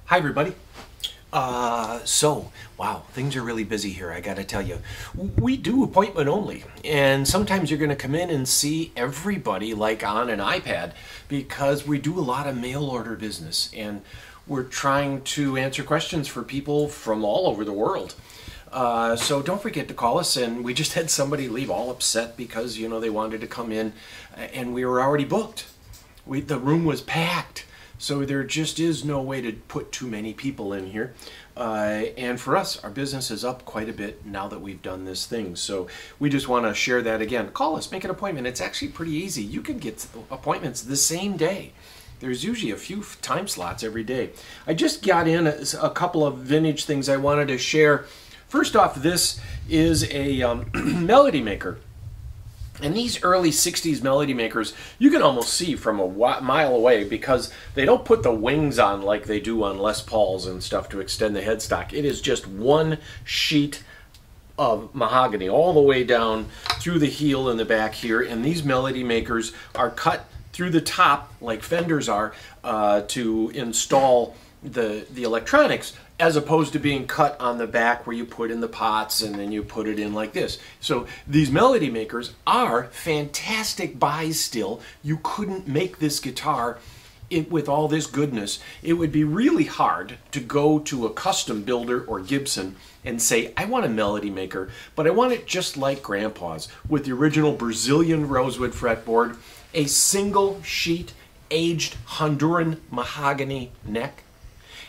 Hi, everybody. Wow, things are really busy here, I gotta tell you. We do appointment only, and sometimes you're gonna come in and see everybody like on an iPad because we do a lot of mail order business, and we're trying to answer questions for people from all over the world. So don't forget to call us, and we just had somebody leave all upset because, you know, they wanted to come in and we were already booked. The room was packed. So there just is no way to put too many people in here. And for us, our business is up quite a bit now that we've done this thing. So we just want to share that again. Call us, make an appointment. It's actually pretty easy. You can get appointments the same day. There's usually a few time slots every day. I just got in a couple of vintage things I wanted to share. First off, this is a melody maker. And these early 60s melody makers, you can almost see from a mile away because they don't put the wings on like they do on Les Pauls and stuff to extend the headstock. It is just one sheet of mahogany all the way down through the heel in the back here. And these melody makers are cut through the top like Fenders are to install the electronics, as opposed to being cut on the back where you put in the pots and then you put it in like this. So these melody makers are fantastic buys still. You couldn't make this guitar with all this goodness. It would be really hard to go to a custom builder or Gibson and say, I want a melody maker, but I want it just like Grandpa's, with the original Brazilian rosewood fretboard, a single sheet aged Honduran mahogany neck,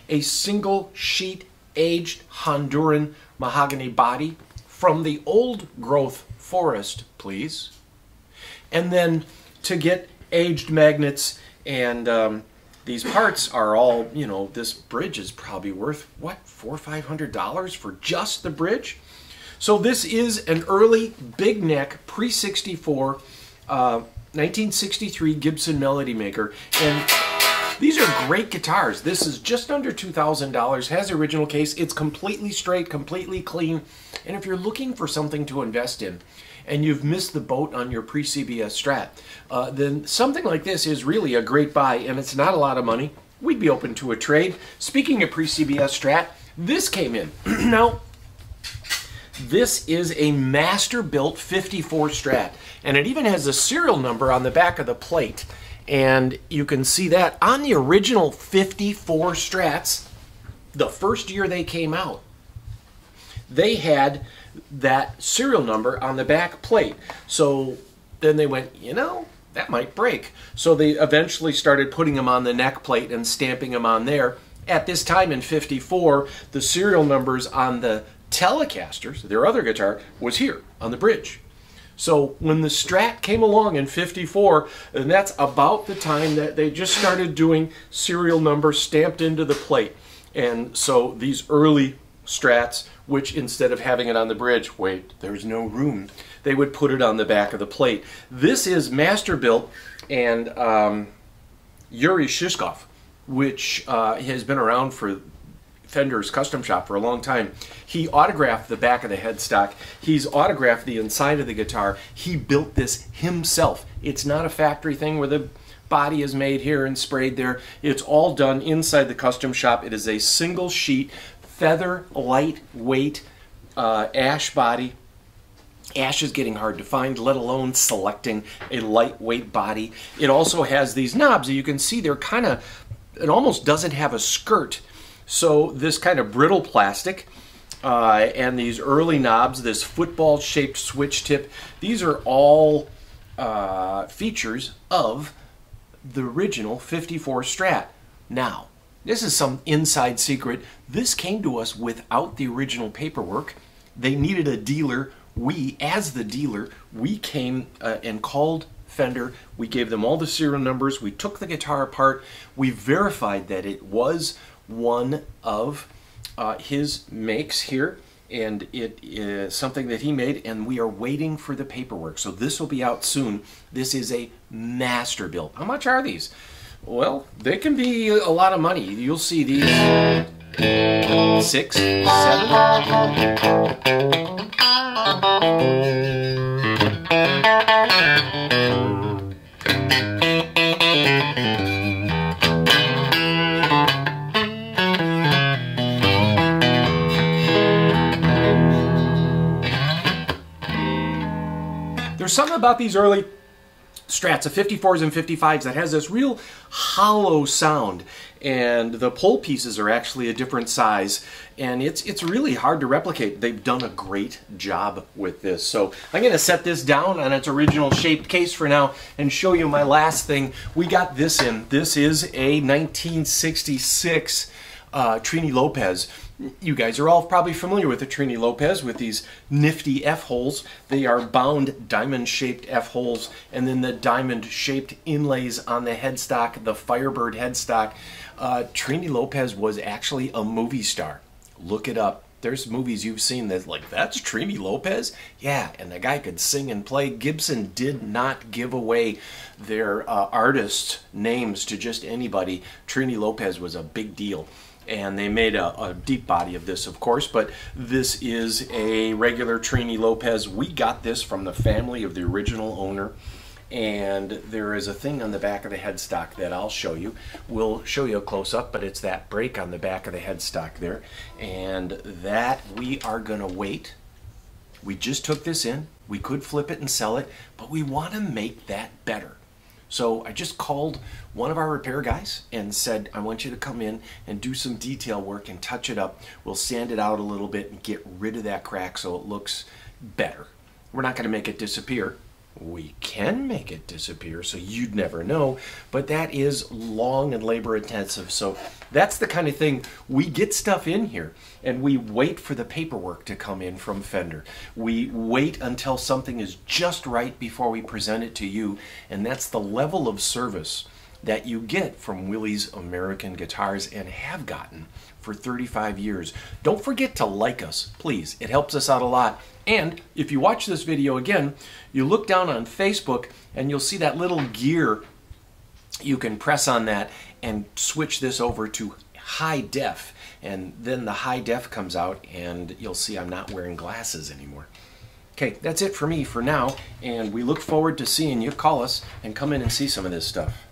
a single sheet aged Honduran mahogany body from the old growth forest, please. And then to get aged magnets, and these parts are all, you know, this bridge is probably worth, what, $400 or $500 for just the bridge? So this is an early big neck pre-64 1963 Gibson melody maker, and these are great guitars. This is just under $2,000, has the original case. It's completely straight, completely clean. And if you're looking for something to invest in and you've missed the boat on your pre-CBS Strat, then something like this is really a great buy, and it's not a lot of money. We'd be open to a trade. Speaking of pre-CBS Strat, this came in. Now, this is a master-built 54 Strat, and it even has a serial number on the back of the plate. And you can see that on the original 54 Strats, the first year they came out, they had that serial number on the back plate. So then they went, you know, that might break. So they eventually started putting them on the neck plate and stamping them on there. At this time in 54, the serial numbers on the Telecasters, their other guitar, was here on the bridge. So when the Strat came along in 54, and that's about the time that they just started doing serial numbers stamped into the plate. And so these early Strats, which instead of having it on the bridge, wait, there's no room, they would put it on the back of the plate. This is master built, and Yuri Shishkov, which has been around for Fender's custom shop for a long time. He autographed the back of the headstock. He's autographed the inside of the guitar. He built this himself. It's not a factory thing where the body is made here and sprayed there. It's all done inside the custom shop. It is a single sheet, feather, lightweight ash body. Ash is getting hard to find, let alone selecting a lightweight body. It also has these knobs that you can see they're kind of, it almost doesn't have a skirt. So this kind of brittle plastic and these early knobs, this football-shaped switch tip, these are all features of the original 54 Strat. Now, this is some inside secret. This came to us without the original paperwork. They needed a dealer. We, as the dealer, we came and called Fender. We gave them all the serial numbers. We took the guitar apart. We verified that it was one of his makes here, and it is something that he made, and we are waiting for the paperwork. So this will be out soon. This is a master build. How much are these? Well, they can be a lot of money. You'll see these 6, 7. something about these early Strats, the 54s and 55s, that has this real hollow sound, and the pole pieces are actually a different size, and it's really hard to replicate. They've done a great job with this. So I'm going to set this down on its original shaped case for now and show you my last thing. We got this in. This is a 1966 Trini Lopez. You guys are all probably familiar with the Trini Lopez with these nifty F-holes. They are bound diamond-shaped F-holes, and then the diamond-shaped inlays on the headstock, the Firebird headstock. Trini Lopez was actually a movie star. Look it up. There's movies you've seen that like, that's Trini Lopez? Yeah, and the guy could sing and play. Gibson did not give away their artists' names to just anybody. Trini Lopez was a big deal. And they made a deep body of this, of course, but this is a regular Trini Lopez. We got this from the family of the original owner, and there is a thing on the back of the headstock that I'll show you. We'll show you a close-up, but it's that break on the back of the headstock there, and that we are going to wait. We just took this in. We could flip it and sell it, but we want to make that better. So I just called one of our repair guys and said, I want you to come in and do some detail work and touch it up. We'll sand it out a little bit and get rid of that crack so it looks better. We're not going to make it disappear. We can make it disappear, so you'd never know, but that is long and labor intensive. So that's the kind of thing, we get stuff in here and we wait for the paperwork to come in from Fender. We wait until something is just right before we present it to you, and that's the level of service that you get from Willie's American Guitars and have gotten for 35 years. Don't forget to like us, please. It helps us out a lot. And if you watch this video again, you look down on Facebook and you'll see that little gear. You can press on that and switch this over to high def, and then the high def comes out and you'll see I'm not wearing glasses anymore. Okay, that's it for me for now, and we look forward to seeing you. Call us and come in and see some of this stuff.